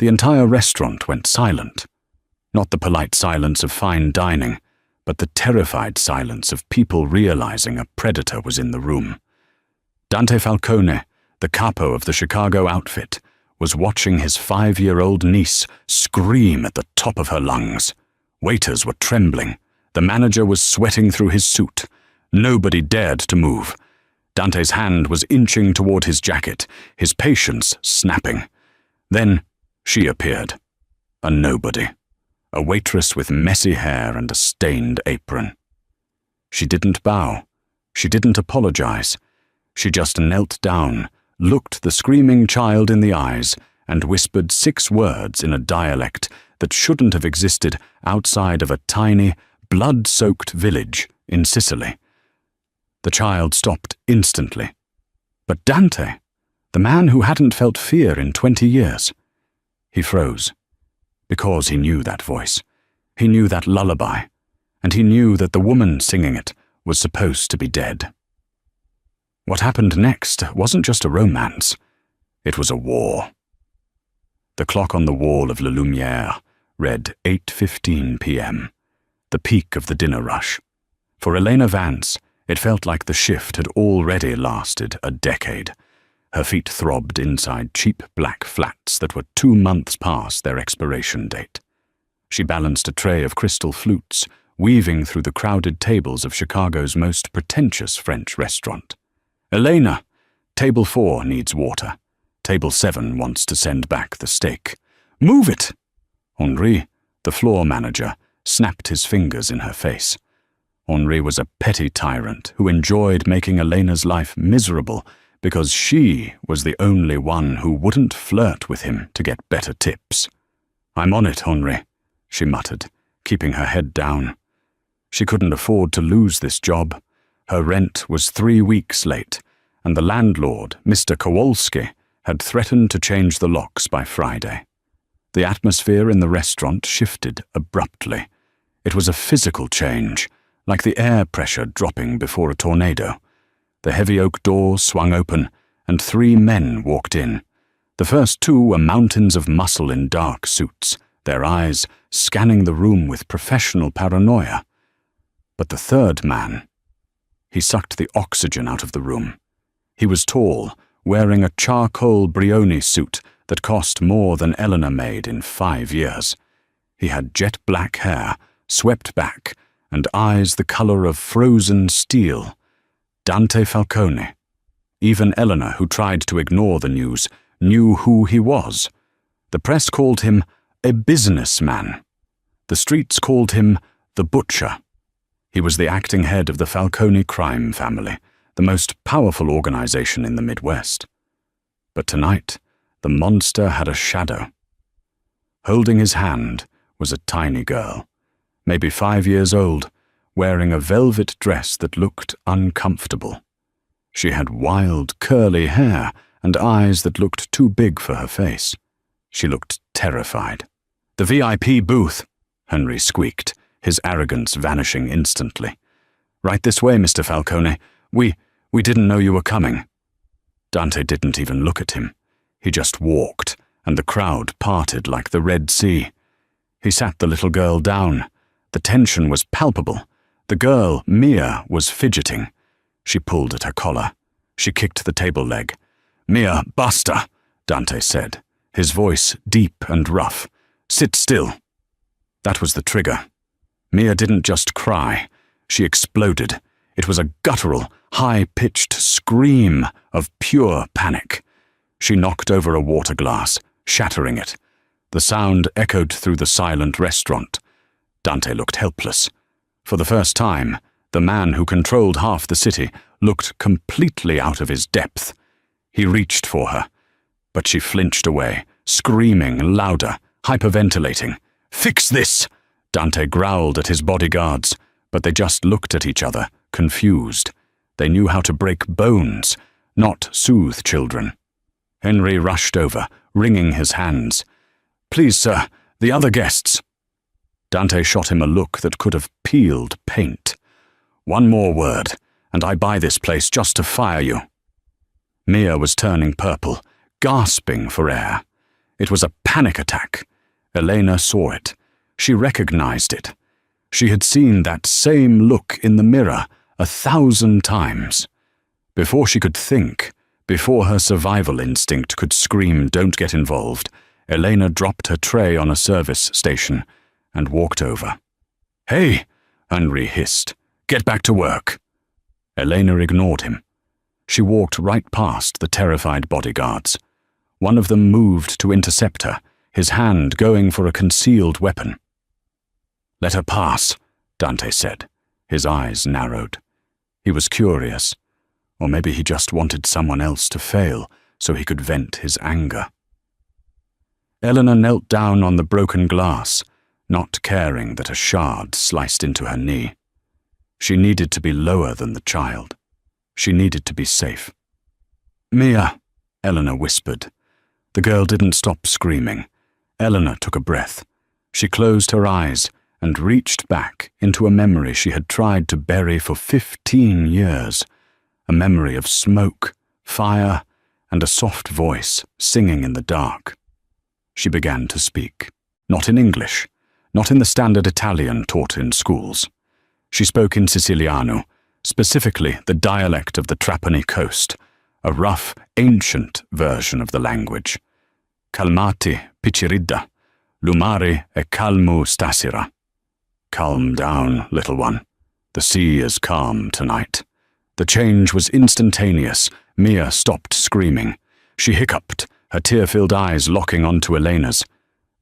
The entire restaurant went silent. Not the polite silence of fine dining, but the terrified silence of people realizing a predator was in the room. Dante Falcone, the capo of the Chicago outfit, was watching his 5-year-old niece scream at the top of her lungs. Waiters were trembling. The manager was sweating through his suit. Nobody dared to move. Dante's hand was inching toward his jacket, his patience snapping. Then she appeared. A nobody. A waitress with messy hair and a stained apron. She didn't bow. She didn't apologize. She just knelt down, looked the screaming child in the eyes, and whispered 6 words in a dialect that shouldn't have existed outside of a tiny, blood-soaked village in Sicily. The child stopped instantly. But Dante, the man who hadn't felt fear in 20 years, he froze. Because he knew that voice. He knew that lullaby. And he knew that the woman singing it was supposed to be dead. What happened next wasn't just a romance. It was a war. The clock on the wall of La Lumière read 8:15 p.m., the peak of the dinner rush. For Elena Vance, it felt like the shift had already lasted a decade. Her feet throbbed inside cheap black flats that were 2 months past their expiration date. She balanced a tray of crystal flutes, weaving through the crowded tables of Chicago's most pretentious French restaurant. Elena, table 4 needs water. Table 7 wants to send back the steak. Move it! Henri, the floor manager, snapped his fingers in her face. Henri was a petty tyrant who enjoyed making Elena's life miserable because she was the only one who wouldn't flirt with him to get better tips. I'm on it, Henri, she muttered, keeping her head down. She couldn't afford to lose this job. Her rent was 3 weeks late, and the landlord, Mr. Kowalski, had threatened to change the locks by Friday. The atmosphere in the restaurant shifted abruptly. It was a physical change, like the air pressure dropping before a tornado. The heavy oak doors swung open, and 3 men walked in. The first 2 were mountains of muscle in dark suits, their eyes scanning the room with professional paranoia. But the 3rd man, he sucked the oxygen out of the room. He was tall, wearing a charcoal Brioni suit that cost more than Eleanor made in 5 years. He had jet black hair, swept back, and eyes the color of frozen steel. Dante Falcone. Even Eleanor, who tried to ignore the news, knew who he was. The press called him a businessman. The streets called him the Butcher. He was the acting head of the Falcone crime family, the most powerful organization in the Midwest. But tonight, the monster had a shadow. Holding his hand was a tiny girl, maybe 5 years old, wearing a velvet dress that looked uncomfortable. She had wild, curly hair and eyes that looked too big for her face. She looked terrified. "The VIP booth," Henry squeaked, his arrogance vanishing instantly. "Right this way, Mr. Falcone. We didn't know you were coming." Dante didn't even look at him. He just walked, and the crowd parted like the Red Sea. He sat the little girl down. The tension was palpable. The girl, Mia, was fidgeting. She pulled at her collar. She kicked the table leg. "Mia, basta," Dante said, his voice deep and rough. "Sit still." That was the trigger. Mia didn't just cry. She exploded. It was a guttural, high-pitched scream of pure panic. She knocked over a water glass, shattering it. The sound echoed through the silent restaurant. Dante looked helpless. For the first time, the man who controlled half the city looked completely out of his depth. He reached for her, but she flinched away, screaming louder, hyperventilating. "Fix this!" Dante growled at his bodyguards, but they just looked at each other, confused. They knew how to break bones, not soothe children. Henry rushed over, wringing his hands. "Please, sir, the other guests." Dante shot him a look that could have peeled paint. "One more word, and I buy this place just to fire you." Mia was turning purple, gasping for air. It was a panic attack. Elena saw it. She recognized it. She had seen that same look in the mirror 1,000 times. Before she could think, before her survival instinct could scream, "Don't get involved," Elena dropped her tray on a service station and walked over. "Hey!" Henri hissed. "Get back to work." Elena ignored him. She walked right past the terrified bodyguards. One of them moved to intercept her, his hand going for a concealed weapon. "Let her pass," Dante said. His eyes narrowed. He was curious, or maybe he just wanted someone else to fail so he could vent his anger. Elena knelt down on the broken glass, not caring that a shard sliced into her knee. She needed to be lower than the child. She needed to be safe. "Mia," Elena whispered. The girl didn't stop screaming. Elena took a breath. She closed her eyes and reached back into a memory she had tried to bury for 15 years, a memory of smoke, fire, and a soft voice singing in the dark. She began to speak, not in English, not in the standard Italian taught in schools. She spoke in Siciliano, specifically the dialect of the Trapani coast, a rough, ancient version of the language. "Calmati, picciridda, lumare e calmo stasera." Calm down, little one. The sea is calm tonight. The change was instantaneous. Mia stopped screaming. She hiccuped, her tear-filled eyes locking onto Elena's.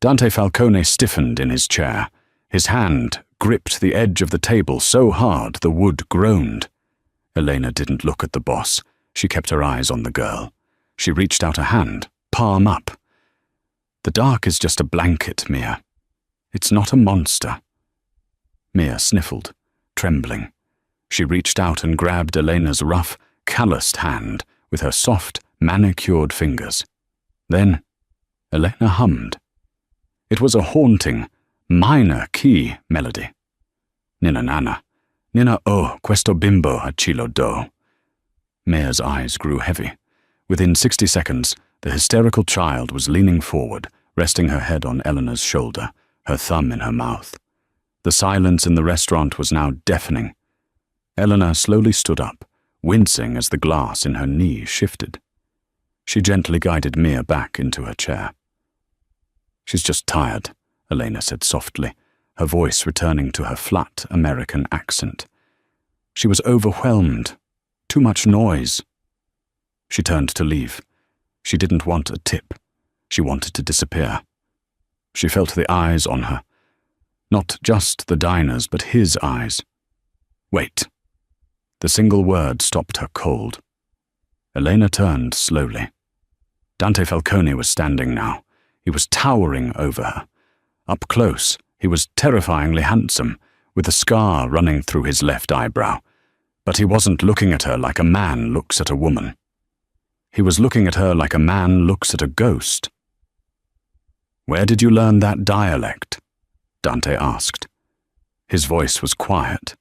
Dante Falcone stiffened in his chair. His hand gripped the edge of the table so hard the wood groaned. Elena didn't look at the boss. She kept her eyes on the girl. She reached out a hand, palm up. "The dark is just a blanket, Mia. It's not a monster." Mia sniffled, trembling. She reached out and grabbed Elena's rough, calloused hand with her soft, manicured fingers. Then, Elena hummed. It was a haunting, minor key melody. "Ninna nana, ninna o questo bimbo a chilo do." Mia's eyes grew heavy. Within 60 seconds, the hysterical child was leaning forward, resting her head on Elena's shoulder, her thumb in her mouth. The silence in the restaurant was now deafening. Elena slowly stood up, wincing as the glass in her knee shifted. She gently guided Mia back into her chair. "She's just tired," Elena said softly, her voice returning to her flat American accent. She was overwhelmed. Too much noise. She turned to leave. She didn't want a tip. She wanted to disappear. She felt the eyes on her. Not just the diner's, but his eyes. "Wait." The single word stopped her cold. Elena turned slowly. Dante Falcone was standing now. He was towering over her. Up close, he was terrifyingly handsome, with a scar running through his left eyebrow. But he wasn't looking at her like a man looks at a woman. He was looking at her like a man looks at a ghost. "Where did you learn that dialect?" Dante asked. His voice was quiet,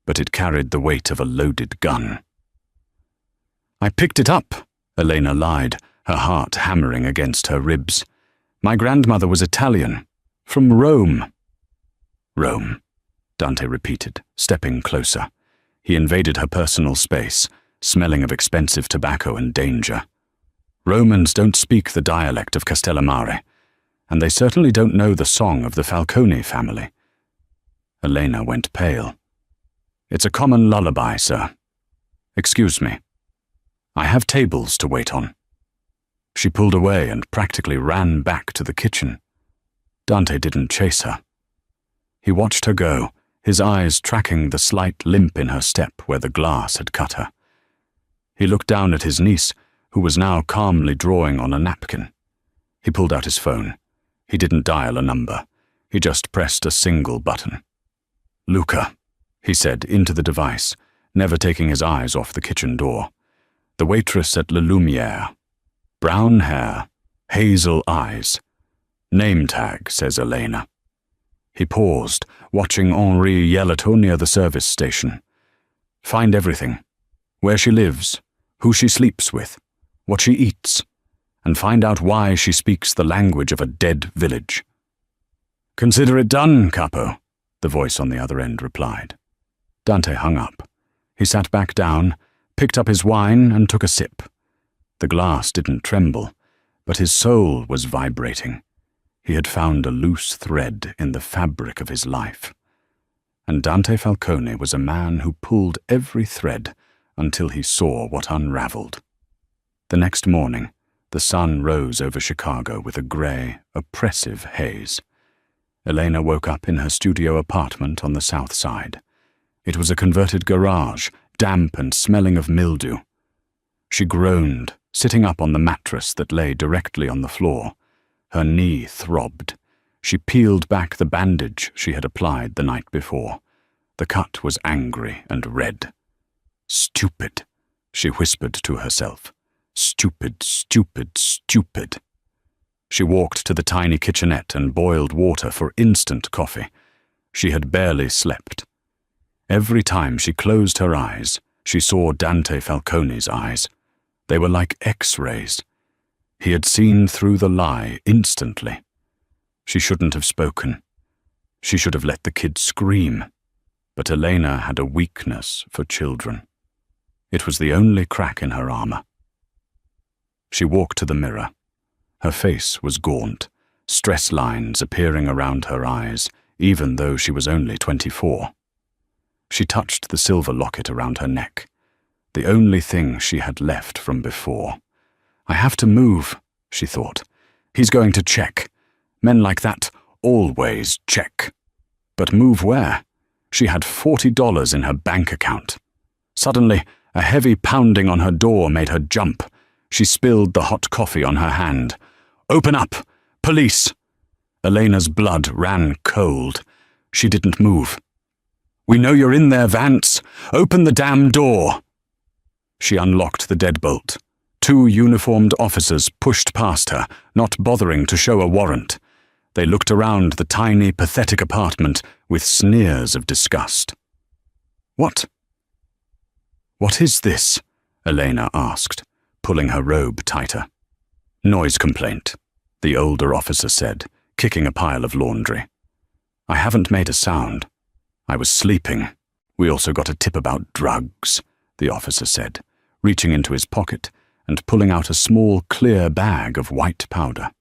but it carried the weight of a loaded gun. "I picked it up," Elena lied, her heart hammering against her ribs. "My grandmother was Italian, from Rome." "Rome," Dante repeated, stepping closer. He invaded her personal space, smelling of expensive tobacco and danger. "Romans don't speak the dialect of Castellamare, and they certainly don't know the song of the Falcone family." Elena went pale. "It's a common lullaby, sir. Excuse me. I have tables to wait on." She pulled away and practically ran back to the kitchen. Dante didn't chase her. He watched her go, his eyes tracking the slight limp in her step where the glass had cut her. He looked down at his niece, who was now calmly drawing on a napkin. He pulled out his phone. He didn't dial a number. He just pressed a single button. "Luca," he said into the device, never taking his eyes off the kitchen door. "The waitress at Le Lumiere. Brown hair, hazel eyes. Name tag, says Elena." He paused, watching Henri yell at her near the service station. "Find everything. Where she lives, who she sleeps with, what she eats, and find out why she speaks the language of a dead village. "Consider it done, Capo," the voice on the other end replied. Dante hung up. He sat back down, picked up his wine, and took a sip. The glass didn't tremble, but his soul was vibrating. He had found a loose thread in the fabric of his life. And Dante Falcone was a man who pulled every thread until he saw what unraveled. The next morning, the sun rose over Chicago with a grey, oppressive haze. Elena woke up in her studio apartment on the south side. It was a converted garage, damp and smelling of mildew. She groaned, sitting up on the mattress that lay directly on the floor. Her knee throbbed. She peeled back the bandage she had applied the night before. The cut was angry and red. "Stupid," she whispered to herself. "Stupid, stupid, stupid." She walked to the tiny kitchenette and boiled water for instant coffee. She had barely slept. Every time she closed her eyes, she saw Dante Falcone's eyes. They were like X-rays. He had seen through the lie instantly. She shouldn't have spoken. She should have let the kid scream. But Elena had a weakness for children. It was the only crack in her armor. She walked to the mirror. Her face was gaunt, stress lines appearing around her eyes, even though she was only 24. She touched the silver locket around her neck, the only thing she had left from before. "I have to move," she thought. "He's going to check. Men like that always check." But move where? She had $40 in her bank account. Suddenly, a heavy pounding on her door made her jump. She spilled the hot coffee on her hand. "Open up! Police!" Elena's blood ran cold. She didn't move. "We know you're in there, Vance. Open the damn door." She unlocked the deadbolt. 2 uniformed officers pushed past her, not bothering to show a warrant. They looked around the tiny, pathetic apartment with sneers of disgust. What is this?" Elena asked, pulling her robe tighter. "Noise complaint," the older officer said, kicking a pile of laundry. "I haven't made a sound. I was sleeping. We also got a tip about drugs," the officer said, reaching into his pocket and pulling out a small, clear bag of white powder.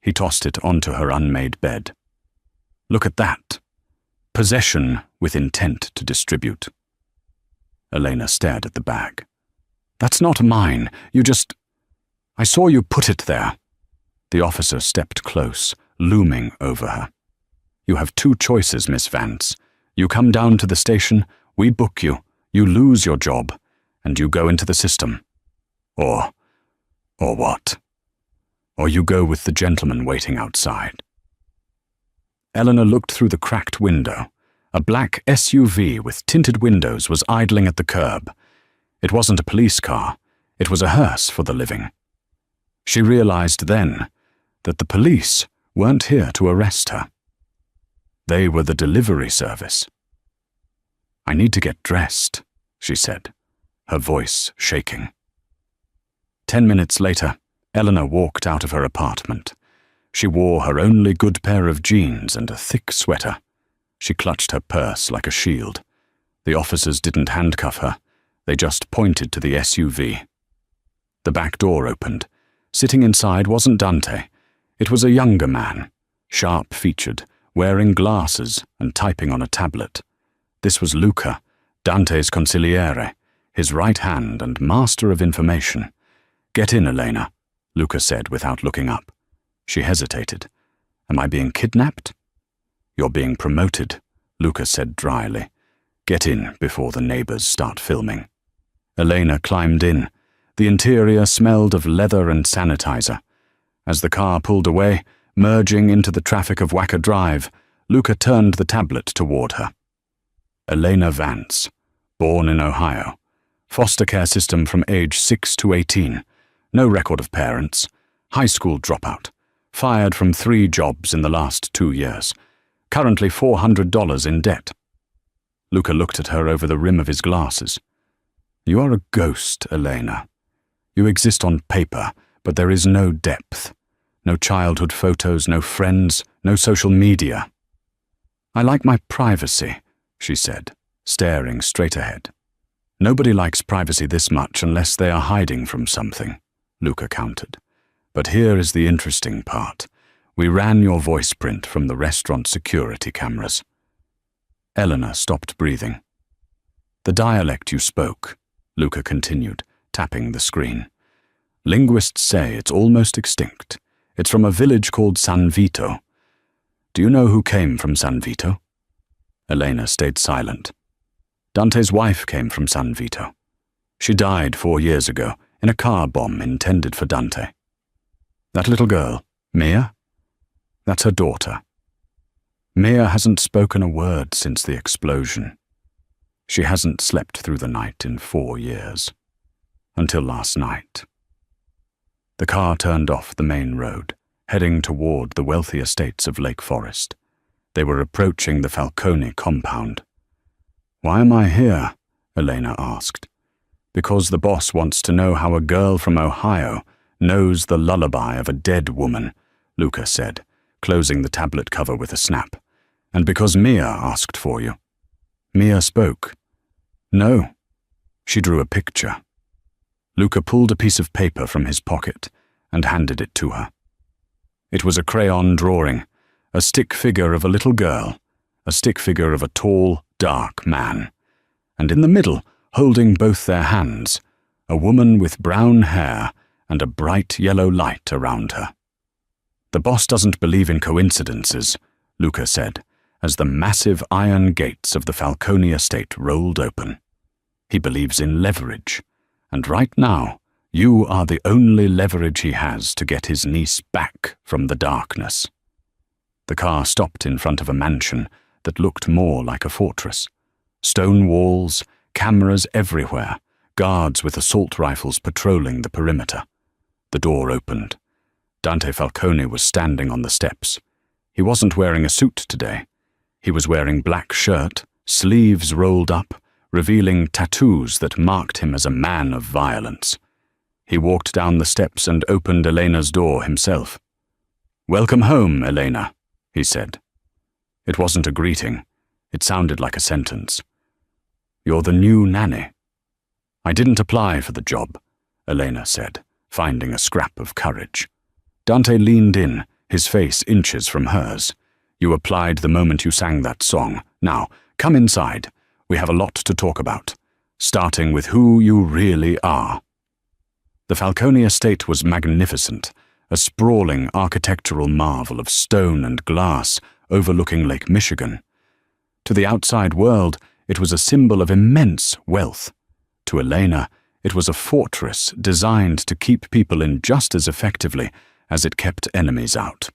He tossed it onto her unmade bed. "Look at that. Possession with intent to distribute." Elena stared at the bag. "That's not mine. I saw you put it there." The officer stepped close, looming over her. "You have 2 choices, Miss Vance. You come down to the station, we book you, you lose your job, and you go into the system. Or what? Or you go with the gentleman waiting outside." Eleanor looked through the cracked window. A black SUV with tinted windows was idling at the curb. It wasn't a police car. It was a hearse for the living. She realized then that the police weren't here to arrest her. They were the delivery service. "I need to get dressed," she said, her voice shaking. 10 minutes later, Eleanor walked out of her apartment. She wore her only good pair of jeans and a thick sweater. She clutched her purse like a shield. The officers didn't handcuff her. They just pointed to the SUV. The back door opened. Sitting inside wasn't Dante. It was a younger man, sharp-featured, wearing glasses and typing on a tablet. This was Luca, Dante's consigliere, his right hand and master of information. "Get in, Elena," Luca said without looking up. She hesitated. "Am I being kidnapped?" "You're being promoted," Luca said dryly. "Get in before the neighbors start filming." Elena climbed in. The interior smelled of leather and sanitizer. As the car pulled away, merging into the traffic of Wacker Drive, Luca turned the tablet toward her. Elena Vance, born in Ohio. Foster care system from age 6 to 18. No record of parents. High school dropout. Fired from 3 jobs in the last 2 years. Currently $400 in debt. Luca looked at her over the rim of his glasses. "You are a ghost, Elena. You exist on paper, but there is no depth. No childhood photos, no friends, no social media. I like my privacy, she said, staring straight ahead. Nobody likes privacy this much unless they are hiding from something, Luca countered. But here is the interesting part. We ran your voice print from the restaurant security cameras. Eleanor stopped breathing. The dialect you spoke, Luca continued, tapping the screen. Linguists say it's almost extinct. It's from a village called San Vito. Do you know who came from San Vito? Elena stayed silent. Dante's wife came from San Vito. She died 4 years ago in a car bomb intended for Dante. That little girl, Mia? That's her daughter. Mia hasn't spoken a word since the explosion. She hasn't slept through the night in 4 years. Until last night. The car turned off the main road, heading toward the wealthy estates of Lake Forest. They were approaching the Falcone compound. Why am I here? Elena asked. Because the boss wants to know how a girl from Ohio knows the lullaby of a dead woman, Luca said, closing the tablet cover with a snap. And because Mia asked for you. Mia spoke. No. She drew a picture. Luca pulled a piece of paper from his pocket and handed it to her. It was a crayon drawing, a stick figure of a little girl, a stick figure of a tall, dark man, and in the middle, holding both their hands, a woman with brown hair and a bright yellow light around her. The boss doesn't believe in coincidences, Luca said, as the massive iron gates of the Falcone estate rolled open. He believes in leverage. And right now, you are the only leverage he has to get his niece back from the darkness. The car stopped in front of a mansion that looked more like a fortress. Stone walls, cameras everywhere, guards with assault rifles patrolling the perimeter. The door opened. Dante Falcone was standing on the steps. He wasn't wearing a suit today. He was wearing black shirt, sleeves rolled up, revealing tattoos that marked him as a man of violence. He walked down the steps and opened Elena's door himself. "Welcome home, Elena," he said. It wasn't a greeting. It sounded like a sentence. "You're the new nanny." "I didn't apply for the job," Elena said, finding a scrap of courage. Dante leaned in, his face inches from hers. "You applied the moment you sang that song. Now, come inside. We have a lot to talk about, starting with who you really are." The Falcone estate was magnificent, a sprawling architectural marvel of stone and glass overlooking Lake Michigan. To the outside world, it was a symbol of immense wealth. To Elena, it was a fortress designed to keep people in just as effectively as it kept enemies out.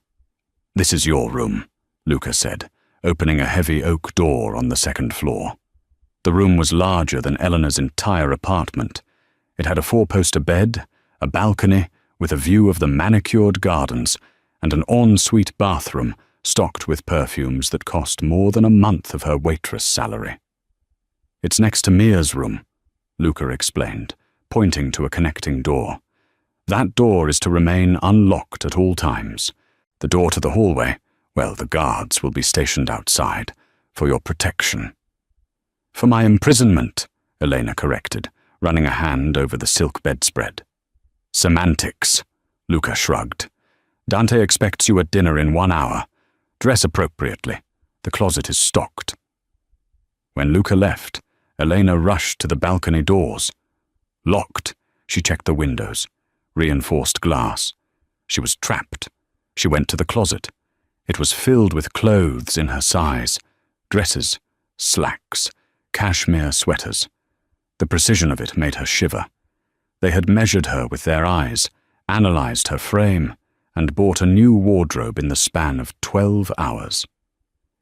"This is your room," Luca said, opening a heavy oak door on the second floor. The room was larger than Eleanor's entire apartment. It had a 4-poster bed, a balcony with a view of the manicured gardens, and an ensuite bathroom stocked with perfumes that cost more than a month of her waitress salary. "It's next to Mia's room," Luca explained, pointing to a connecting door. "That door is to remain unlocked at all times. The door to the hallway, well, the guards will be stationed outside for your protection." "For my imprisonment," Elena corrected, running a hand over the silk bedspread. "Semantics," Luca shrugged. "Dante expects you at dinner in 1 hour. Dress appropriately. The closet is stocked." When Luca left, Elena rushed to the balcony doors. Locked, she checked the windows. Reinforced glass. She was trapped. She went to the closet. It was filled with clothes in her size. Dresses, slacks, cashmere sweaters. The precision of it made her shiver. They had measured her with their eyes, analyzed her frame, and bought a new wardrobe in the span of 12 hours.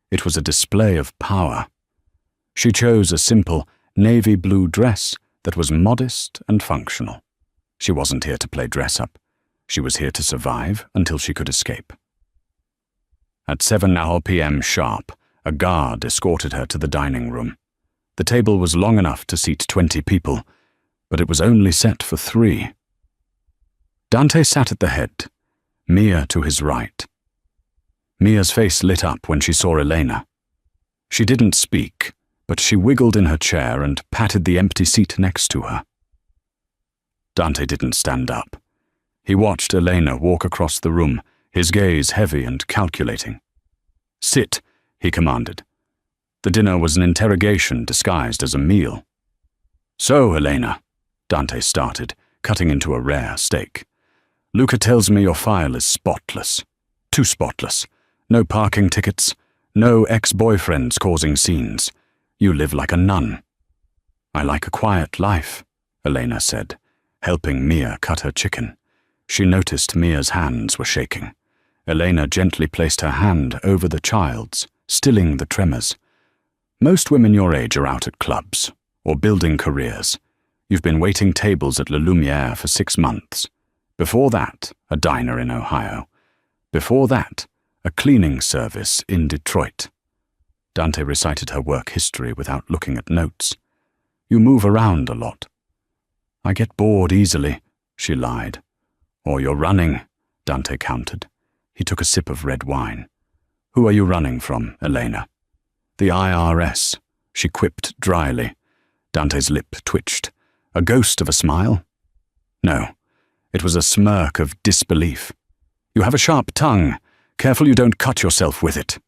It was a display of power. She chose a simple navy blue dress that was modest and functional. She wasn't here to play dress-up. She was here to survive until she could escape. At 7 p.m. sharp, a guard escorted her to the dining room. The table was long enough to seat 20 people, but it was only set for 3. Dante sat at the head, Mia to his right. Mia's face lit up when she saw Elena. She didn't speak, but she wiggled in her chair and patted the empty seat next to her. Dante didn't stand up. He watched Elena walk across the room, his gaze heavy and calculating. "Sit," he commanded. The dinner was an interrogation disguised as a meal. "So, Elena," Dante started, cutting into a rare steak. "Luca tells me your file is spotless. Too spotless. No parking tickets, no ex-boyfriends causing scenes. You live like a nun." "I like a quiet life," Elena said, helping Mia cut her chicken. She noticed Mia's hands were shaking. Elena gently placed her hand over the child's, stilling the tremors. "Most women your age are out at clubs, or building careers. You've been waiting tables at La Lumiere for 6 months. Before that, a diner in Ohio. Before that, a cleaning service in Detroit." Dante recited her work history without looking at notes. "You move around a lot." "I get bored easily," she lied. "Or you're running," Dante countered. He took a sip of red wine. "Who are you running from, Elena?" "The IRS," she quipped dryly. Dante's lip twitched. A ghost of a smile? No, it was a smirk of disbelief. "You have a sharp tongue. Careful you don't cut yourself with it."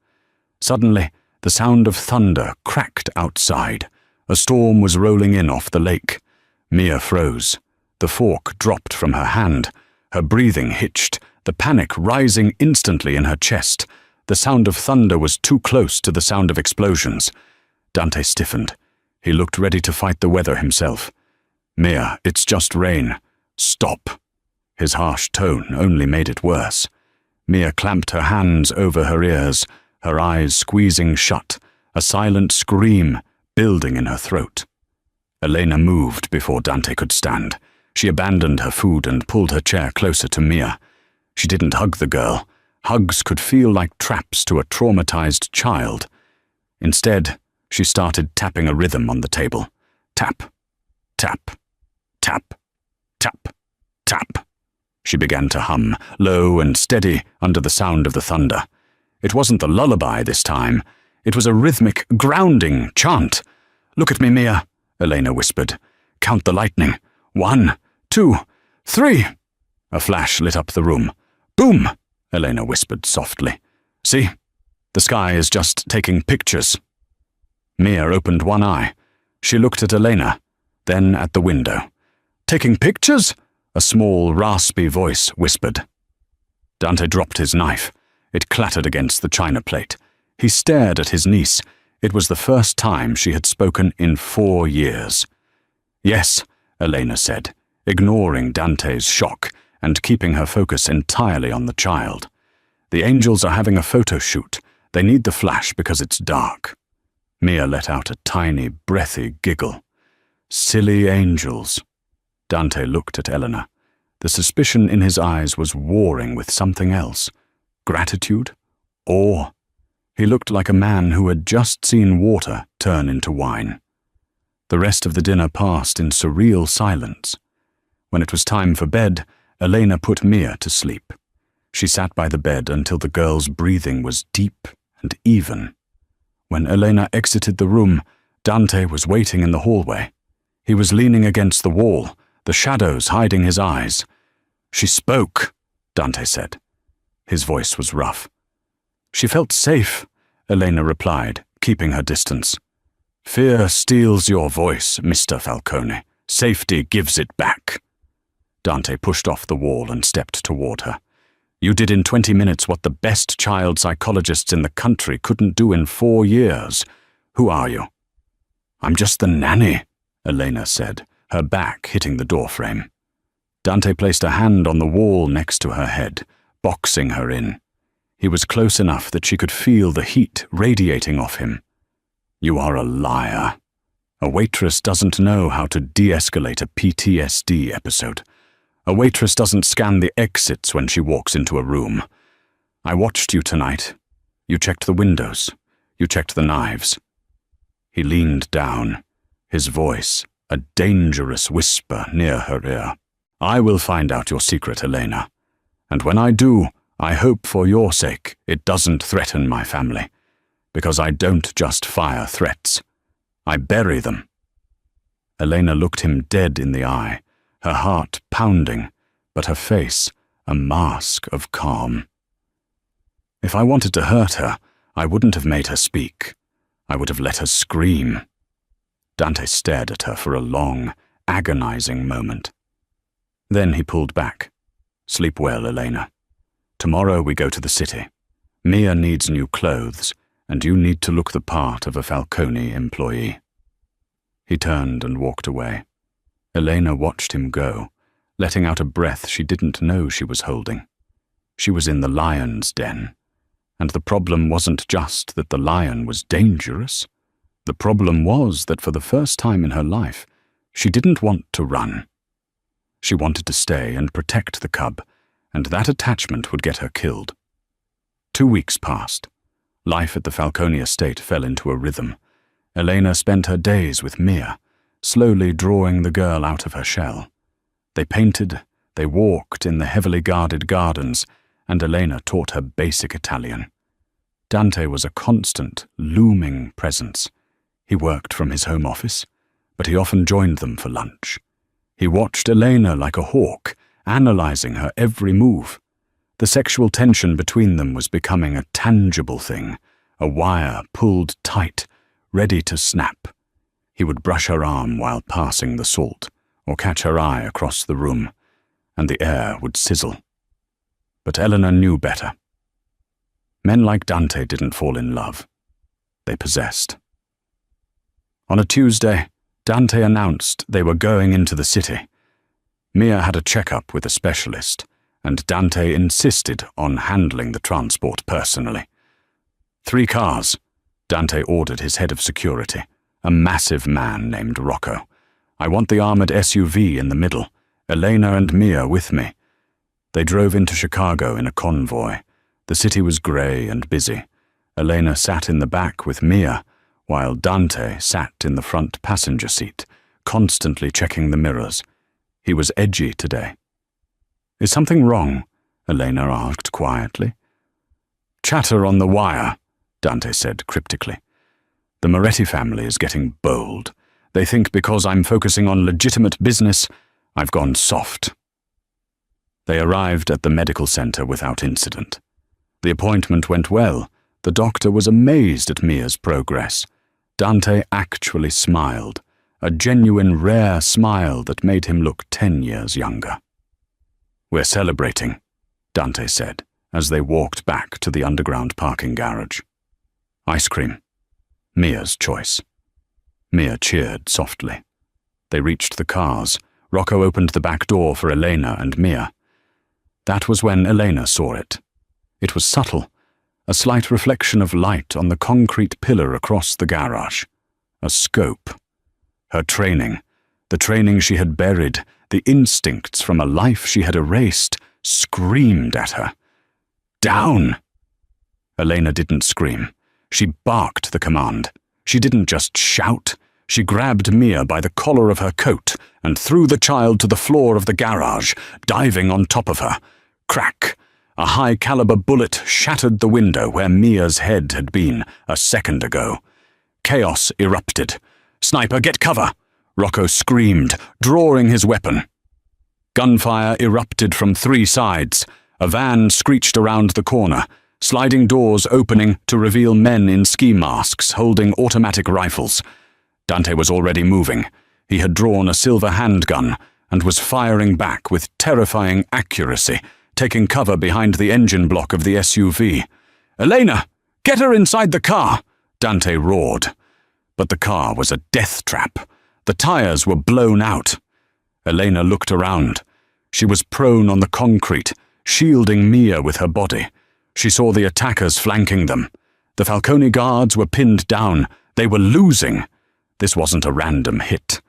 Suddenly, the sound of thunder cracked outside. A storm was rolling in off the lake. Mia froze. The fork dropped from her hand. Her breathing hitched, the panic rising instantly in her chest. The sound of thunder was too close to the sound of explosions. Dante stiffened. He looked ready to fight the weather himself. "Mia, it's just rain. Stop." His harsh tone only made it worse. Mia clamped her hands over her ears, her eyes squeezing shut, a silent scream building in her throat. Elena moved before Dante could stand. She abandoned her food and pulled her chair closer to Mia. She didn't hug the girl. Hugs could feel like traps to a traumatized child. Instead, she started tapping a rhythm on the table. Tap, tap, tap, tap, tap. She began to hum, low and steady under the sound of the thunder. It wasn't the lullaby this time. It was a rhythmic, grounding chant. "Look at me, Mia," Elena whispered. "Count the lightning. 1, 2, 3. A flash lit up the room. "Boom," Elena whispered softly. "See? The sky is just taking pictures." Mia opened one eye. She looked at Elena, then at the window. "Taking pictures?" a small, raspy voice whispered. Dante dropped his knife. It clattered against the china plate. He stared at his niece. It was the first time she had spoken in 4 years. "Yes," Elena said, ignoring Dante's shock and keeping her focus entirely on the child. "The angels are having a photo shoot. They need the flash because it's dark." Mia let out a tiny, breathy giggle. "Silly angels." Dante looked at Elena. The suspicion in his eyes was warring with something else. Gratitude? Awe? He looked like a man who had just seen water turn into wine. The rest of the dinner passed in surreal silence. When it was time for bed, Elena put Mia to sleep. She sat by the bed until the girl's breathing was deep and even. When Elena exited the room, Dante was waiting in the hallway. He was leaning against the wall, the shadows hiding his eyes. "She spoke," Dante said. His voice was rough. "She felt safe," Elena replied, keeping her distance. "Fear steals your voice, Mr. Falcone. Safety gives it back." Dante pushed off the wall and stepped toward her. "You did in 20 minutes what the best child psychologists in the country couldn't do in 4 years. Who are you?" "I'm just the nanny," Elena said, her back hitting the doorframe. Dante placed a hand on the wall next to her head, boxing her in. He was close enough that she could feel the heat radiating off him. "You are a liar. A waitress doesn't know how to de-escalate a PTSD episode. A waitress doesn't scan the exits when she walks into a room. I watched you tonight. You checked the windows. You checked the knives." He leaned down, his voice a dangerous whisper near her ear. I will find out your secret, Elena. And when I do, I hope for your sake it doesn't threaten my family. Because I don't just fire threats. I bury them." Elena looked him dead in the eye, her heart pounding, but her face a mask of calm. "If I wanted to hurt her, I wouldn't have made her speak. I would have let her scream." Dante stared at her for a long, agonizing moment. Then he pulled back. "Sleep well, Elena. Tomorrow we go to the city. Mia needs new clothes, and you need to look the part of a Falcone employee." He turned and walked away. Elena watched him go, letting out a breath she didn't know she was holding. She was in the lion's den, and the problem wasn't just that the lion was dangerous. The problem was that for the first time in her life, she didn't want to run. She wanted to stay and protect the cub, and that attachment would get her killed. 2 weeks passed. Life at the Falcone estate fell into a rhythm. Elena spent her days with Mia, slowly drawing the girl out of her shell. They painted, they walked in the heavily guarded gardens, and Elena taught her basic Italian. Dante was a constant, looming presence. He worked from his home office, but he often joined them for lunch. He watched Elena like a hawk, analyzing her every move. The sexual tension between them was becoming a tangible thing, a wire pulled tight, ready to snap. He would brush her arm while passing the salt, or catch her eye across the room, and the air would sizzle. But Eleanor knew better. Men like Dante didn't fall in love. They possessed. On a Tuesday, Dante announced they were going into the city. Mia had a checkup with a specialist, and Dante insisted on handling the transport personally. 3 cars, Dante ordered his head of security, a massive man named Rocco. "I want the armored SUV in the middle, Elena and Mia with me." They drove into Chicago in a convoy. The city was grey and busy. Elena sat in the back with Mia, while Dante sat in the front passenger seat, constantly checking the mirrors. He was edgy today. "Is something wrong?" Elena asked quietly. "Chatter on the wire," Dante said cryptically. "The Moretti family is getting bold. They think because I'm focusing on legitimate business, I've gone soft." They arrived at the medical center without incident. The appointment went well. The doctor was amazed at Mia's progress. Dante actually smiled, a genuine rare smile that made him look 10 years younger. "We're celebrating," Dante said, as they walked back to the underground parking garage. "Ice cream. Mia's choice." Mia cheered softly. They reached the cars. Rocco opened the back door for Elena and Mia. That was when Elena saw it. It was subtle, a slight reflection of light on the concrete pillar across the garage. A scope. Her training, the training she had buried, the instincts from a life she had erased, screamed at her. "Down!" Elena didn't scream. She barked the command. She didn't just shout. She grabbed Mia by the collar of her coat and threw the child to the floor of the garage, diving on top of her. Crack! A high-caliber bullet shattered the window where Mia's head had been a second ago. Chaos erupted. "Sniper, get cover!" Rocco screamed, drawing his weapon. Gunfire erupted from 3 sides. A van screeched around the corner, sliding doors opening to reveal men in ski masks holding automatic rifles. Dante was already moving. He had drawn a silver handgun and was firing back with terrifying accuracy, taking cover behind the engine block of the SUV. "Elena, get her inside the car!" Dante roared. But the car was a death trap. The tires were blown out. Elena looked around. She was prone on the concrete, shielding Mia with her body. She saw the attackers flanking them. The Falcone guards were pinned down. They were losing. This wasn't a random hit.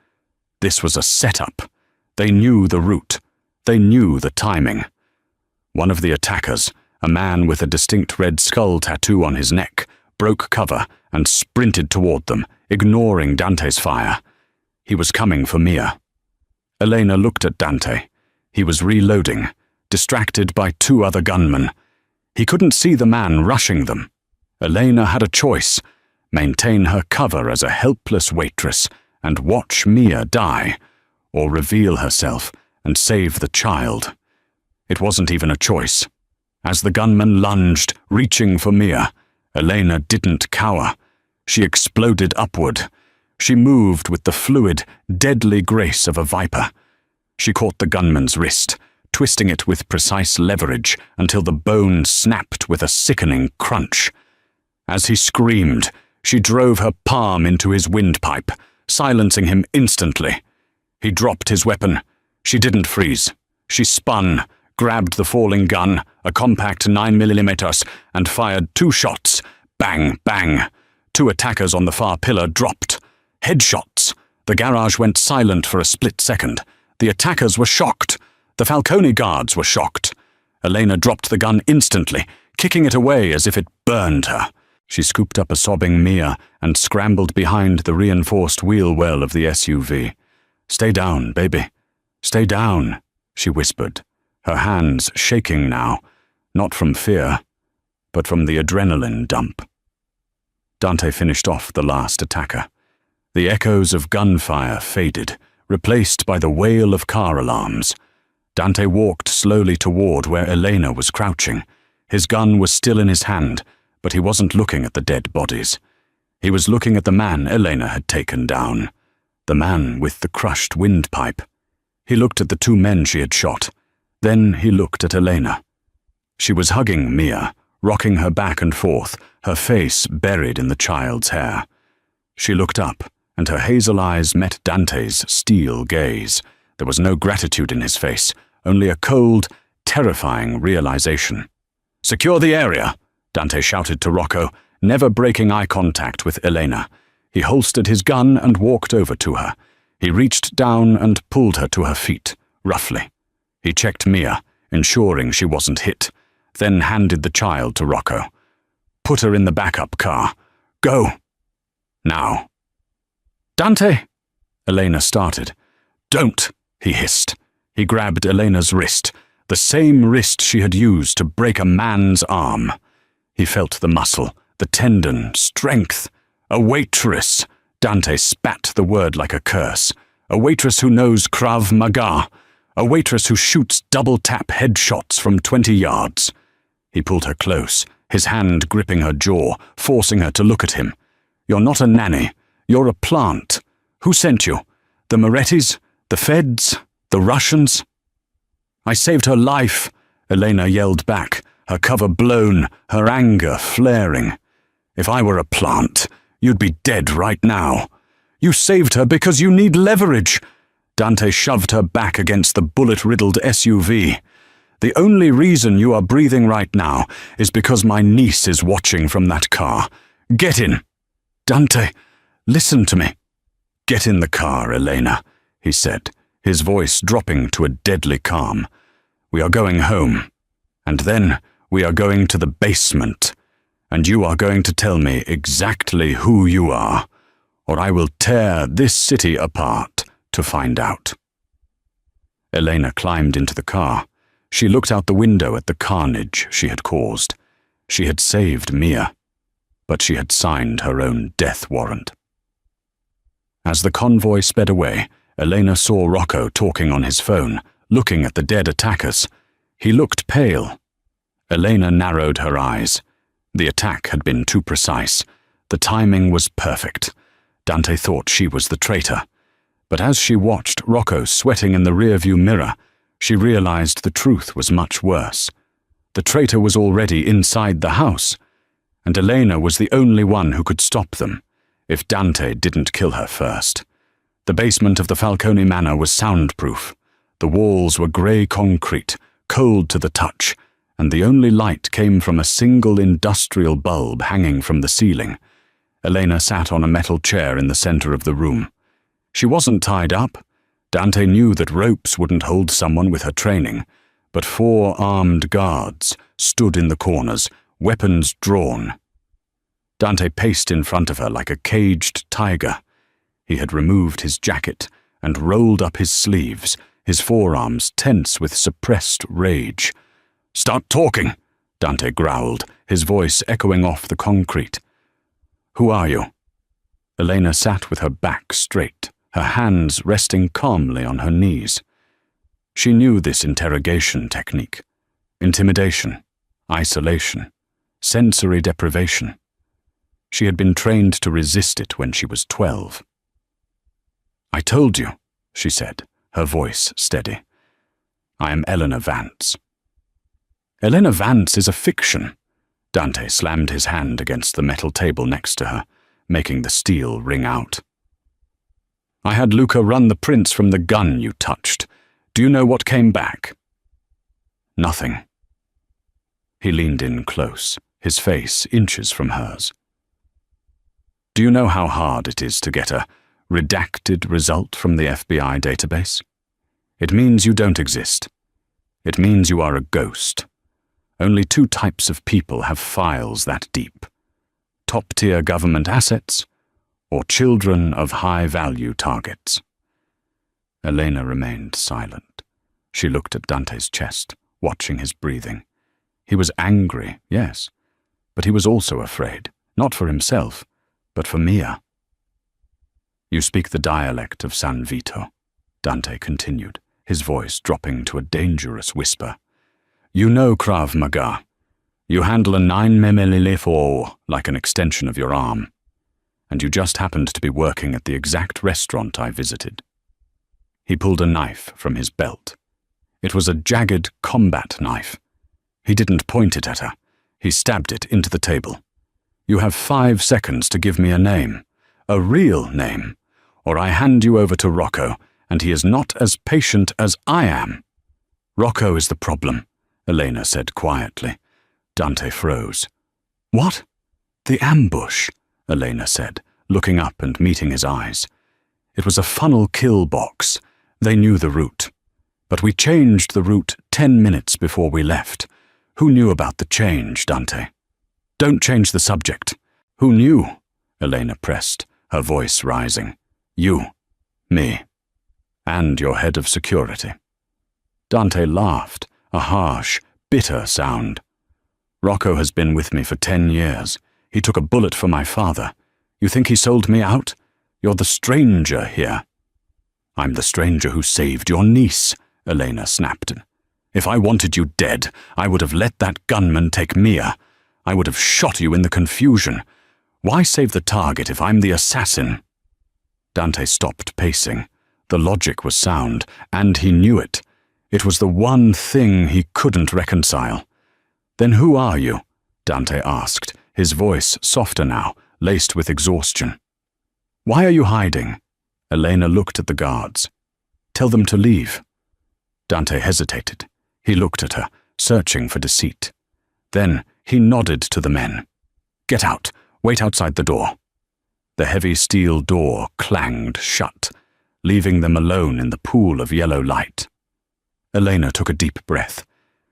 This was a setup. They knew the route. They knew the timing. One of the attackers, a man with a distinct red skull tattoo on his neck, broke cover and sprinted toward them, ignoring Dante's fire. He was coming for Mia. Elena looked at Dante. He was reloading, distracted by 2 other gunmen. He couldn't see the man rushing them. Elena had a choice: maintain her cover as a helpless waitress and watch Mia die, or reveal herself and save the child. It wasn't even a choice. As the gunman lunged, reaching for Mia, Elena didn't cower. She exploded upward. She moved with the fluid, deadly grace of a viper. She caught the gunman's wrist, twisting it with precise leverage until the bone snapped with a sickening crunch. As he screamed, she drove her palm into his windpipe, silencing him instantly. He dropped his weapon. She didn't freeze. She spun, grabbed the falling gun, a compact 9mm, and fired 2 shots. Bang, bang. 2 attackers on the far pillar dropped. Headshots. The garage went silent for a split second. The attackers were shocked. The Falcone guards were shocked. Elena dropped the gun instantly, kicking it away as if it burned her. She scooped up a sobbing Mia and scrambled behind the reinforced wheel well of the SUV. "Stay down, baby. Stay down," she whispered, her hands shaking now, not from fear, but from the adrenaline dump. Dante finished off the last attacker. The echoes of gunfire faded, replaced by the wail of car alarms. Dante walked slowly toward where Elena was crouching. His gun was still in his hand, but he wasn't looking at the dead bodies. He was looking at the man Elena had taken down, the man with the crushed windpipe. He looked at the 2 men she had shot. Then he looked at Elena. She was hugging Mia, rocking her back and forth, her face buried in the child's hair. She looked up, and her hazel eyes met Dante's steel gaze. There was no gratitude in his face, only a cold, terrifying realization. "Secure the area," Dante shouted to Rocco, never breaking eye contact with Elena. He holstered his gun and walked over to her. He reached down and pulled her to her feet, roughly. He checked Mia, ensuring she wasn't hit, then handed the child to Rocco. "Put her in the backup car. Go. Now." "Dante!" Elena started. "Don't," he hissed. He grabbed Elena's wrist, the same wrist she had used to break a man's arm. He felt the muscle, the tendon, strength. A waitress. Dante spat the word like a curse. A waitress who knows Krav Maga. A waitress who shoots double-tap headshots from 20 yards. He pulled her close, his hand gripping her jaw, forcing her to look at him. "You're not a nanny. You're a plant. Who sent you? The Morettis? The feds? The Russians?" "I saved her life," Elena yelled back, her cover blown, her anger flaring. "If I were a plant, you'd be dead right now. You saved her because you need leverage." Dante shoved her back against the bullet-riddled SUV. "The only reason you are breathing right now is because my niece is watching from that car. Get in." "Dante, listen to me." "Get in the car, Elena," he said, his voice dropping to a deadly calm. "We are going home. And then we are going to the basement. And you are going to tell me exactly who you are, or I will tear this city apart to find out." Elena climbed into the car. She looked out the window at the carnage she had caused. She had saved Mia, but she had signed her own death warrant. As the convoy sped away, Elena saw Rocco talking on his phone, looking at the dead attackers. He looked pale. Elena narrowed her eyes. The attack had been too precise. The timing was perfect. Dante thought she was the traitor. But as she watched Rocco sweating in the rearview mirror, she realized the truth was much worse. The traitor was already inside the house, and Elena was the only one who could stop them, if Dante didn't kill her first. The basement of the Falcone Manor was soundproof. The walls were grey concrete, cold to the touch, and the only light came from a single industrial bulb hanging from the ceiling. Elena sat on a metal chair in the center of the room. She wasn't tied up. Dante knew that ropes wouldn't hold someone with her training, but 4 armed guards stood in the corners, weapons drawn. Dante paced in front of her like a caged tiger. He had removed his jacket and rolled up his sleeves, his forearms tense with suppressed rage. "Start talking," Dante growled, his voice echoing off the concrete. "Who are you?" Elena sat with her back straight, her hands resting calmly on her knees. She knew this interrogation technique. Intimidation, isolation, sensory deprivation. She had been trained to resist it when she was 12. "I told you," she said, her voice steady. "I am Eleanor Vance." "Eleanor Vance is a fiction." Dante slammed his hand against the metal table next to her, making the steel ring out. "I had Luca run the prints from the gun you touched. Do you know what came back?" "Nothing." He leaned in close, his face inches from hers. "Do you know how hard it is to get a redacted result from the FBI database? It means you don't exist. It means you are a ghost. Only 2 types of people have files that deep: top-tier government assets or children of high-value targets." Elena remained silent. She looked at Dante's chest, watching his breathing. He was angry, yes, but he was also afraid, not for himself, but for Mia. "You speak the dialect of San Vito," Dante continued, his voice dropping to a dangerous whisper. "You know Krav Maga. You handle a 9mm like an extension of your arm. And you just happened to be working at the exact restaurant I visited." He pulled a knife from his belt. It was a jagged combat knife. He didn't point it at her. He stabbed it into the table. "You have 5 seconds to give me a name, a real name, or I hand you over to Rocco, and he is not as patient as I am." "Rocco is the problem," Elena said quietly. Dante froze. "What?" "The ambush," Elena said, looking up and meeting his eyes. "It was a funnel kill box. They knew the route. But we changed the route 10 minutes before we left. Who knew about the change, Dante?" "Don't change the subject." "Who knew?" Elena pressed, her voice rising. "You. Me. And your head of security." Dante laughed, a harsh, bitter sound. "Rocco has been with me for 10 years. He took a bullet for my father. You think he sold me out? You're the stranger here." "I'm the stranger who saved your niece," Elena snapped. "If I wanted you dead, I would have let that gunman take Mia. I would have shot you in the confusion. Why save the target if I'm the assassin?" Dante stopped pacing. The logic was sound, and he knew it. It was the one thing he couldn't reconcile. "Then who are you?" Dante asked, his voice softer now, laced with exhaustion. "Why are you hiding?" Elena looked at the guards. "Tell them to leave." Dante hesitated. He looked at her, searching for deceit. Then he nodded to the men. "Get out. Wait outside the door." The heavy steel door clanged shut, leaving them alone in the pool of yellow light. Elena took a deep breath.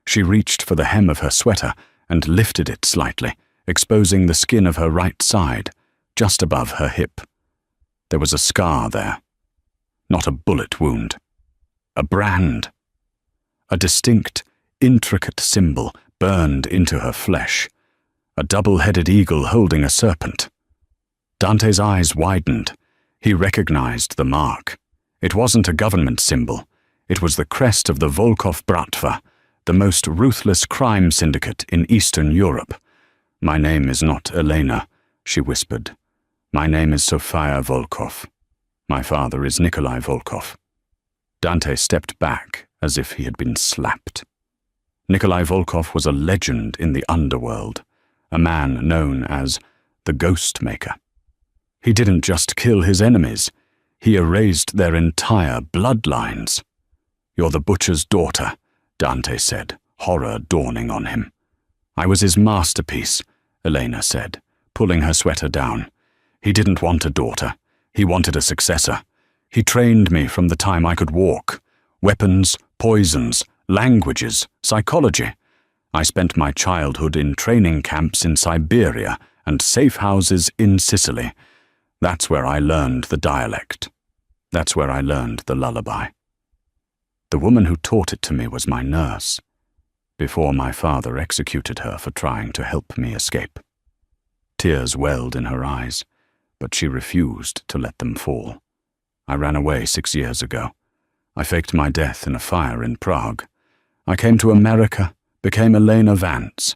She reached for the hem of her sweater and lifted it slightly, exposing the skin of her right side, just above her hip. There was a scar there. Not a bullet wound. A brand. A distinct, intricate symbol burned into her flesh. A double-headed eagle holding a serpent. Dante's eyes widened. He recognized the mark. It wasn't a government symbol. It was the crest of the Volkov Bratva, the most ruthless crime syndicate in Eastern Europe. "My name is not Elena," she whispered. "My name is Sofia Volkov. My father is Nikolai Volkov." Dante stepped back as if he had been slapped. Nikolai Volkov was a legend in the underworld, a man known as the Ghost Maker. He didn't just kill his enemies, he erased their entire bloodlines. "You're the butcher's daughter," Dante said, horror dawning on him. "I was his masterpiece," Elena said, pulling her sweater down. "He didn't want a daughter. He wanted a successor. He trained me from the time I could walk. Weapons, poisons, languages, psychology. I spent my childhood in training camps in Siberia and safe houses in Sicily. That's where I learned the dialect. That's where I learned the lullaby." The woman who taught it to me was my nurse, before my father executed her for trying to help me escape. Tears welled in her eyes, but she refused to let them fall. I ran away 6 years ago. I faked my death in a fire in Prague. I came to America, became Elena Vance,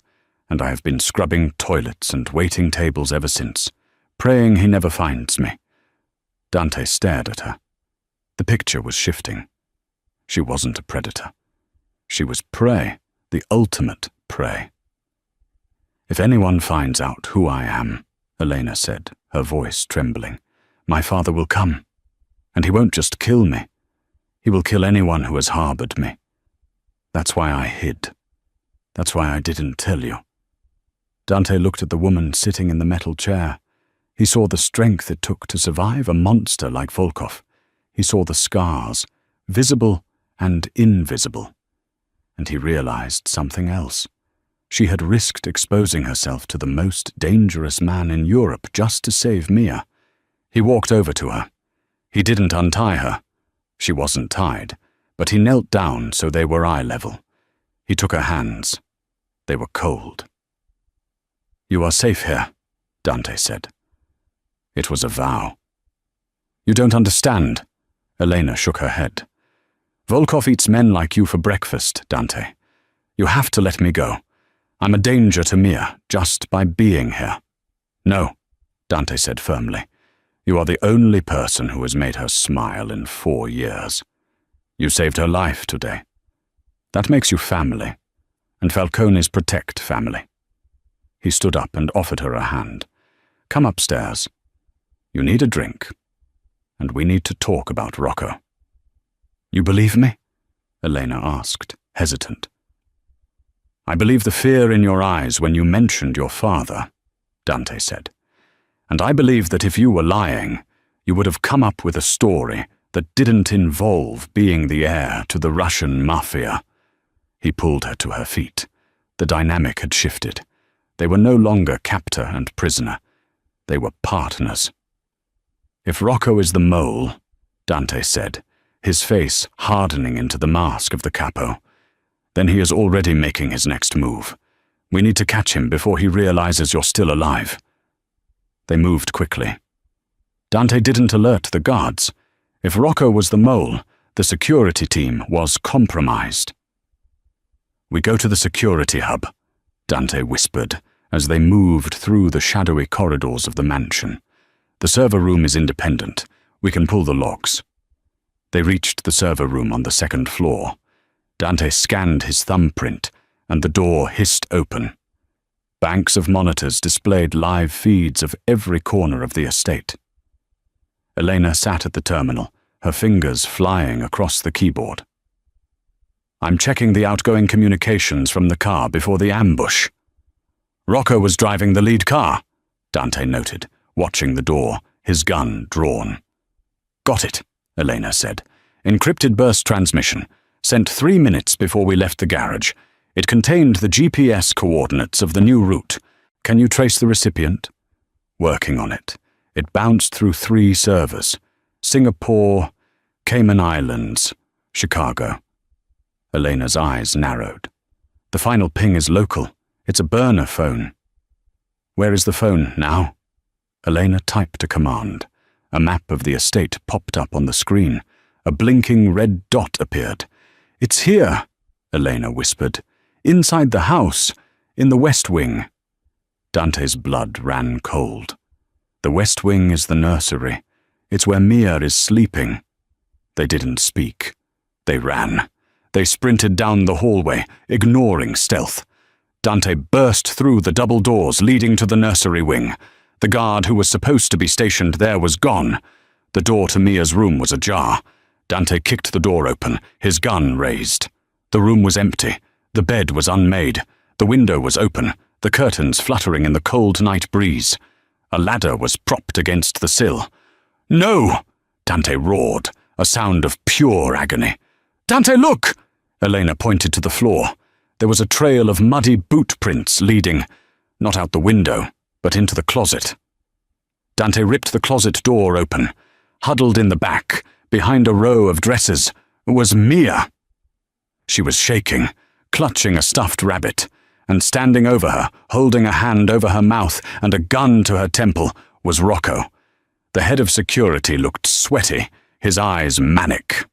and I have been scrubbing toilets and waiting tables ever since, praying he never finds me. Dante stared at her. The picture was shifting. She wasn't a predator. She was prey, the ultimate prey. If anyone finds out who I am, Elena said, her voice trembling, my father will come, and he won't just kill me. He will kill anyone who has harbored me. That's why I hid. That's why I didn't tell you. Dante looked at the woman sitting in the metal chair. He saw the strength it took to survive a monster like Volkov. He saw the scars, visible and invisible. And he realized something else. She had risked exposing herself to the most dangerous man in Europe just to save Mia. He walked over to her. He didn't untie her. She wasn't tied, but he knelt down so they were eye level. He took her hands. They were cold. You are safe here, Dante said. It was a vow. You don't understand. Elena shook her head. Volkov eats men like you for breakfast, Dante. You have to let me go. I'm a danger to Mia just by being here. No, Dante said firmly. You are the only person who has made her smile in 4 years. You saved her life today. That makes you family, and Falcones protect family. He stood up and offered her a hand. Come upstairs. You need a drink, and we need to talk about Rocco. You believe me? Elena asked, hesitant. I believe the fear in your eyes when you mentioned your father, Dante said. And I believe that if you were lying, you would have come up with a story that didn't involve being the heir to the Russian Mafia. He pulled her to her feet. The dynamic had shifted. They were no longer captor and prisoner. They were partners. If Rocco is the mole, Dante said, his face hardening into the mask of the capo, then he is already making his next move. We need to catch him before he realizes you're still alive. They moved quickly. Dante didn't alert the guards. If Rocco was the mole, the security team was compromised. We go to the security hub, Dante whispered as they moved through the shadowy corridors of the mansion. The server room is independent. We can pull the locks. They reached the server room on the 2nd floor. Dante scanned his thumbprint, and the door hissed open. Banks of monitors displayed live feeds of every corner of the estate. Elena sat at the terminal, her fingers flying across the keyboard. I'm checking the outgoing communications from the car before the ambush. Rocco was driving the lead car, Dante noted, watching the door, his gun drawn. Got it, Elena said. Encrypted burst transmission, sent 3 minutes before we left the garage. It contained the GPS coordinates of the new route. Can you trace the recipient? Working on it. It bounced through 3 servers. Singapore, Cayman Islands, Chicago. Elena's eyes narrowed. The final ping is local. It's a burner phone. Where is the phone now? Elena typed a command. A map of the estate popped up on the screen. A blinking red dot appeared. It's here, Elena whispered. Inside the house, in the West Wing. Dante's blood ran cold. The West Wing is the nursery. It's where Mia is sleeping. They didn't speak. They ran. They sprinted down the hallway, ignoring stealth. Dante burst through the double doors leading to the nursery wing. The guard who was supposed to be stationed there was gone. The door to Mia's room was ajar. Dante kicked the door open, his gun raised. The room was empty. The bed was unmade. The window was open, the curtains fluttering in the cold night breeze. A ladder was propped against the sill. No! Dante roared, a sound of pure agony. Dante, look! Elena pointed to the floor. There was a trail of muddy boot prints leading, not out the window, but into the closet. Dante ripped the closet door open. Huddled in the back, behind a row of dressers, was Mia. She was shaking, clutching a stuffed rabbit, and standing over her, holding a hand over her mouth and a gun to her temple, was Rocco. The head of security looked sweaty, his eyes manic.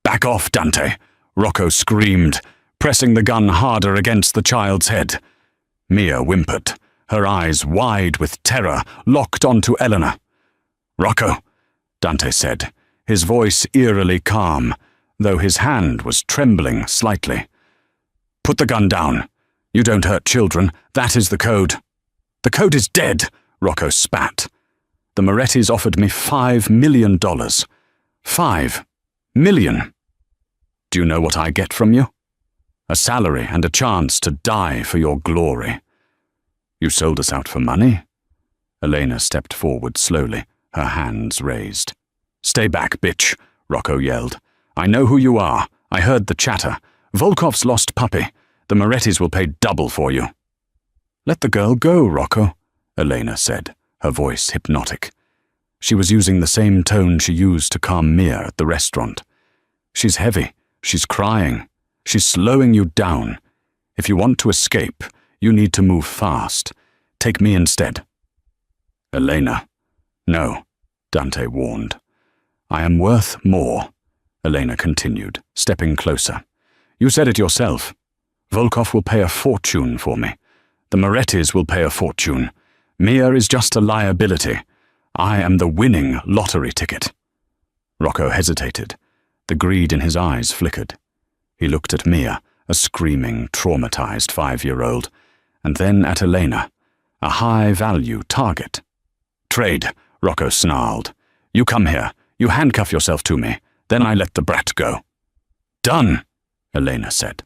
"Back off, Dante," Rocco screamed, pressing the gun harder against the child's head. Mia whimpered, her eyes wide with terror, locked onto Eleanor. "Rocco," Dante said, his voice eerily calm, though his hand was trembling slightly. "Put the gun down. You don't hurt children. That is the code." "The code is dead," Rocco spat. "The Morettis offered me $5 million. $5 million. Do you know what I get from you? A salary and a chance to die for your glory." "You sold us out for money?" Elena stepped forward slowly, her hands raised. "Stay back, bitch," Rocco yelled. "I know who you are. I heard the chatter. Volkov's lost puppy. The Morettis will pay double for you." "Let the girl go, Rocco," Elena said, her voice hypnotic. She was using the same tone she used to calm Mia at the restaurant. "She's heavy. She's crying. She's slowing you down. If you want to escape, you need to move fast. Take me instead." "Elena." "No," Dante warned. "I am worth more," Elena continued, stepping closer. "You said it yourself. Volkov will pay a fortune for me. The Morettis will pay a fortune. Mia is just a liability. I am the winning lottery ticket." Rocco hesitated. The greed in his eyes flickered. He looked at Mia, a screaming, traumatized 5-year-old, and then at Elena, a high-value target. "Trade," Rocco snarled. "You come here. You handcuff yourself to me. Then I let the brat go." "Done," Elena said.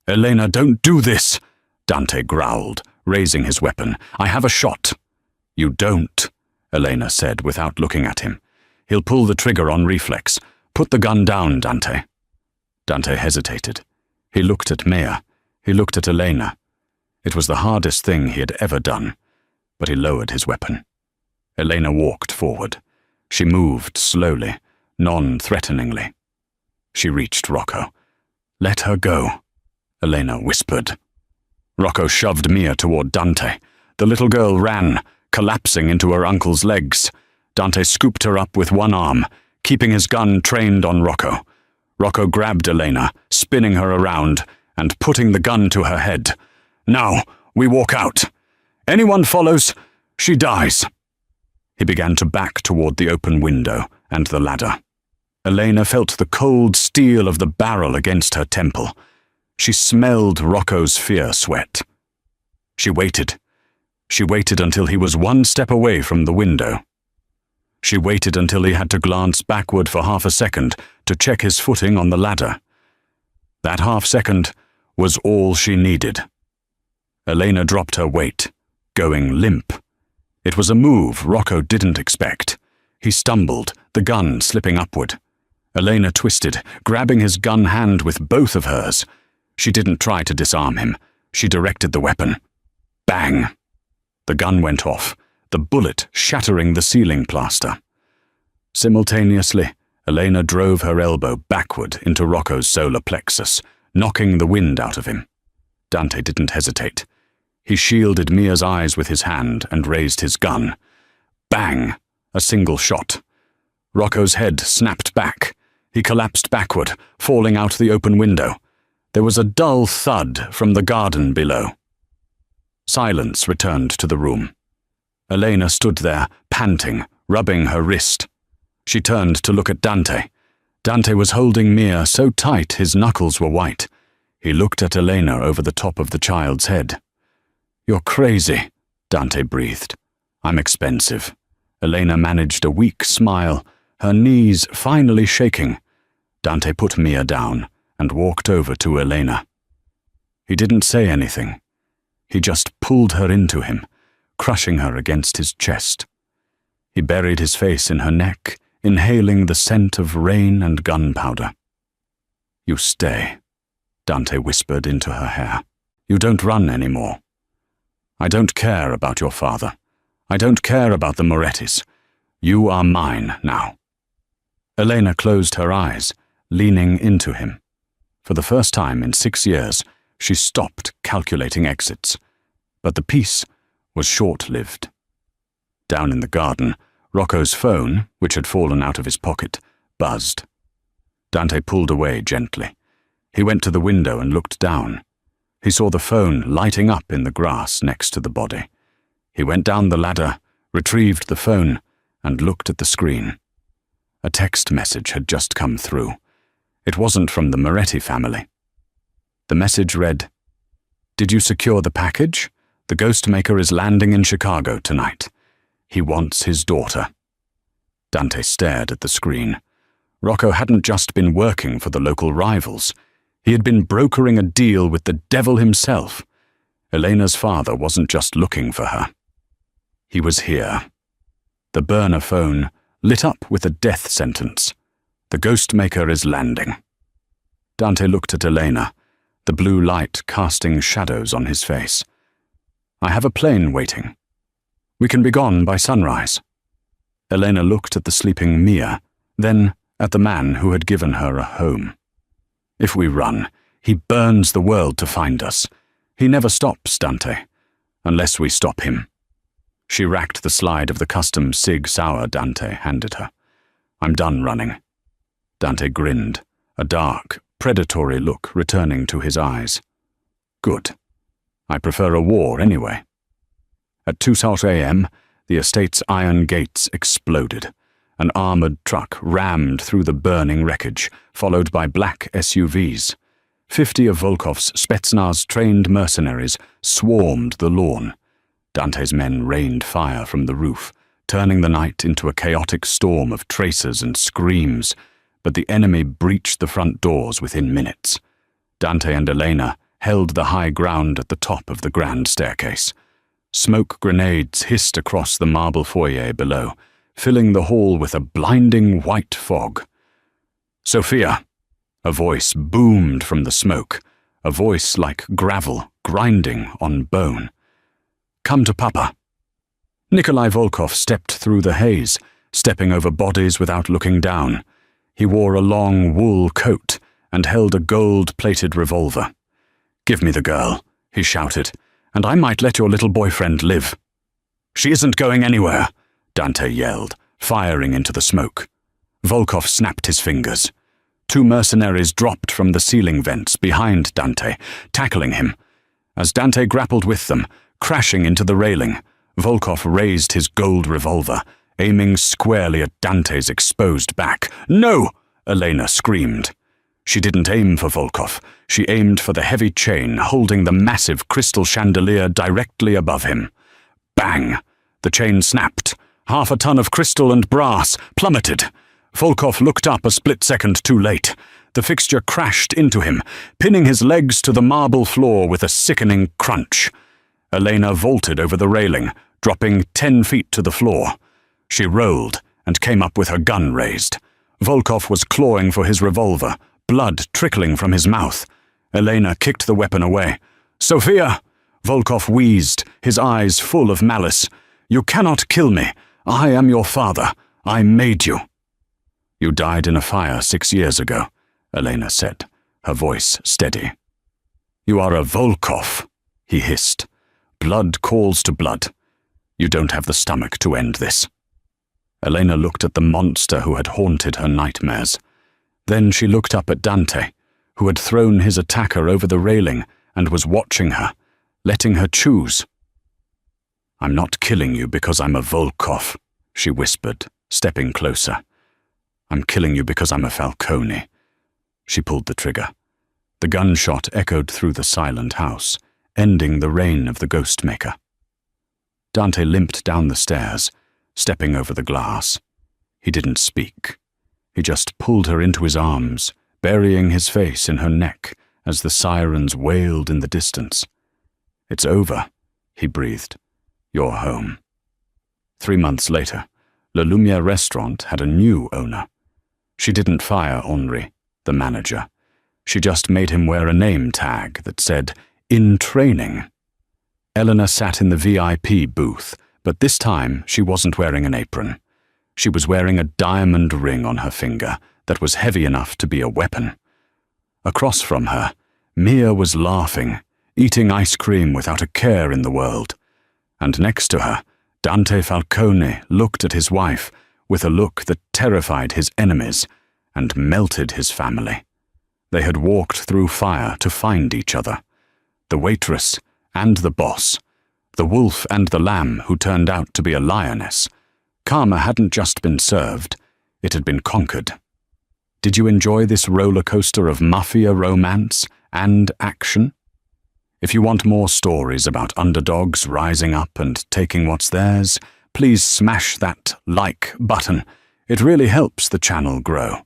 "Elena, don't do this," Dante growled, raising his weapon. "I have a shot." "You don't," Elena said without looking at him. "He'll pull the trigger on reflex. Put the gun down, Dante." Dante hesitated. He looked at Mia. He looked at Elena. It was the hardest thing he had ever done, but he lowered his weapon. Elena walked forward. She moved slowly, non-threateningly. She reached Rocco. "Let her go," Elena whispered. Rocco shoved Mia toward Dante. The little girl ran, collapsing into her uncle's legs. Dante scooped her up with one arm, keeping his gun trained on Rocco. Rocco grabbed Elena, spinning her around, and putting the gun to her head. "Now, we walk out. Anyone follows, she dies." He began to back toward the open window and the ladder. Elena felt the cold steel of the barrel against her temple. She smelled Rocco's fear sweat. She waited. She waited until he was one step away from the window. She waited until he had to glance backward for half a second to check his footing on the ladder. That half second was all she needed. Elena dropped her weight, going limp. It was a move Rocco didn't expect. He stumbled, the gun slipping upward. Elena twisted, grabbing his gun hand with both of hers. She didn't try to disarm him. She directed the weapon. Bang! The gun went off, the bullet shattering the ceiling plaster. Simultaneously, Elena drove her elbow backward into Rocco's solar plexus, knocking the wind out of him. Dante didn't hesitate. He shielded Mia's eyes with his hand and raised his gun. Bang! A single shot. Rocco's head snapped back. He collapsed backward, falling out the open window. There was a dull thud from the garden below. Silence returned to the room. Elena stood there, panting, rubbing her wrist. She turned to look at Dante. Dante was holding Mia so tight his knuckles were white. He looked at Elena over the top of the child's head. "You're crazy," Dante breathed. "I'm expensive." Elena managed a weak smile, her knees finally shaking. Dante put Mia down and walked over to Elena. He didn't say anything. He just pulled her into him, crushing her against his chest. He buried his face in her neck, inhaling the scent of rain and gunpowder. "You stay," Dante whispered into her hair. "You don't run anymore. I don't care about your father. I don't care about the Morettis. You are mine now." Elena closed her eyes, leaning into him. For the first time in 6 years, she stopped calculating exits. But the peace was short-lived. Down in the garden, Rocco's phone, which had fallen out of his pocket, buzzed. Dante pulled away gently. He went to the window and looked down. He saw the phone lighting up in the grass next to the body. He went down the ladder, retrieved the phone, and looked at the screen. A text message had just come through. It wasn't from the Moretti family. The message read, "Did you secure the package? The Ghostmaker is landing in Chicago tonight. He wants his daughter." Dante stared at the screen. Rocco hadn't just been working for the local rivals. He had been brokering a deal with the devil himself. Elena's father wasn't just looking for her. He was here. The burner phone lit up with a death sentence. "The Ghostmaker is landing." Dante looked at Elena, the blue light casting shadows on his face. "I have a plane waiting. We can be gone by sunrise." Elena looked at the sleeping Mia, then at the man who had given her a home. "If we run, he burns the world to find us. He never stops, Dante, unless we stop him." She racked the slide of the custom Sig Sauer Dante handed her. "I'm done running." Dante grinned, a dark, predatory look returning to his eyes. "Good. I prefer a war anyway." At 2:00 a.m., the estate's iron gates exploded. An armored truck rammed through the burning wreckage, followed by black SUVs. 50 of Volkov's Spetsnaz-trained mercenaries swarmed the lawn. Dante's men rained fire from the roof, turning the night into a chaotic storm of tracers and screams, but the enemy breached the front doors within minutes. Dante and Elena held the high ground at the top of the grand staircase. Smoke grenades hissed across the marble foyer below, filling the hall with a blinding white fog. "Sophia!" A voice boomed from the smoke, a voice like gravel grinding on bone. "Come to Papa." Nikolai Volkov stepped through the haze, stepping over bodies without looking down. He wore a long wool coat and held a gold-plated revolver. "Give me the girl," he shouted, "and I might let your little boyfriend live." "She isn't going anywhere," Dante yelled, firing into the smoke. Volkov snapped his fingers. 2 mercenaries dropped from the ceiling vents behind Dante, tackling him. As Dante grappled with them, crashing into the railing, Volkov raised his gold revolver, aiming squarely at Dante's exposed back. "No!" Elena screamed. She didn't aim for Volkov. She aimed for the heavy chain holding the massive crystal chandelier directly above him. Bang! The chain snapped. 1/2 a ton of crystal and brass plummeted. Volkov looked up a split second too late. The fixture crashed into him, pinning his legs to the marble floor with a sickening crunch. Elena vaulted over the railing, dropping 10 feet to the floor. She rolled and came up with her gun raised. Volkov was clawing for his revolver, blood trickling from his mouth. Elena kicked the weapon away. "Sophia!" Volkov wheezed, his eyes full of malice. "You cannot kill me. I am your father. I made you." "You died in a fire 6 years ago," Elena said, her voice steady. "You are a Volkov," he hissed. "Blood calls to blood. You don't have the stomach to end this." Elena looked at the monster who had haunted her nightmares. Then she looked up at Dante, who had thrown his attacker over the railing and was watching her, letting her choose. "I'm not killing you because I'm a Volkov," she whispered, stepping closer. "I'm killing you because I'm a Falcone." She pulled the trigger. The gunshot echoed through the silent house, ending the reign of the Ghostmaker. Dante limped down the stairs, stepping over the glass. He didn't speak. He just pulled her into his arms, burying his face in her neck as the sirens wailed in the distance. "It's over," he breathed. "You're home." 3 months later, La Lumiere restaurant had a new owner. She didn't fire Henri, the manager. She just made him wear a name tag that said, "In training." Eleanor sat in the VIP booth, but this time she wasn't wearing an apron. She was wearing a diamond ring on her finger that was heavy enough to be a weapon. Across from her, Mia was laughing, eating ice cream without a care in the world. And next to her, Dante Falcone looked at his wife with a look that terrified his enemies and melted his family. They had walked through fire to find each other. The waitress and the boss, the wolf and the lamb who turned out to be a lioness. Karma hadn't just been served, it had been conquered. Did you enjoy this roller coaster of mafia romance and action? If you want more stories about underdogs rising up and taking what's theirs, please smash that like button. It really helps the channel grow.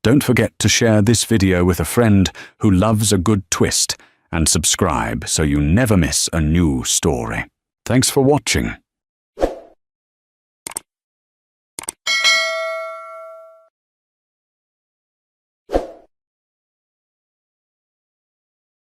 Don't forget to share this video with a friend who loves a good twist and subscribe so you never miss a new story. Thanks for watching.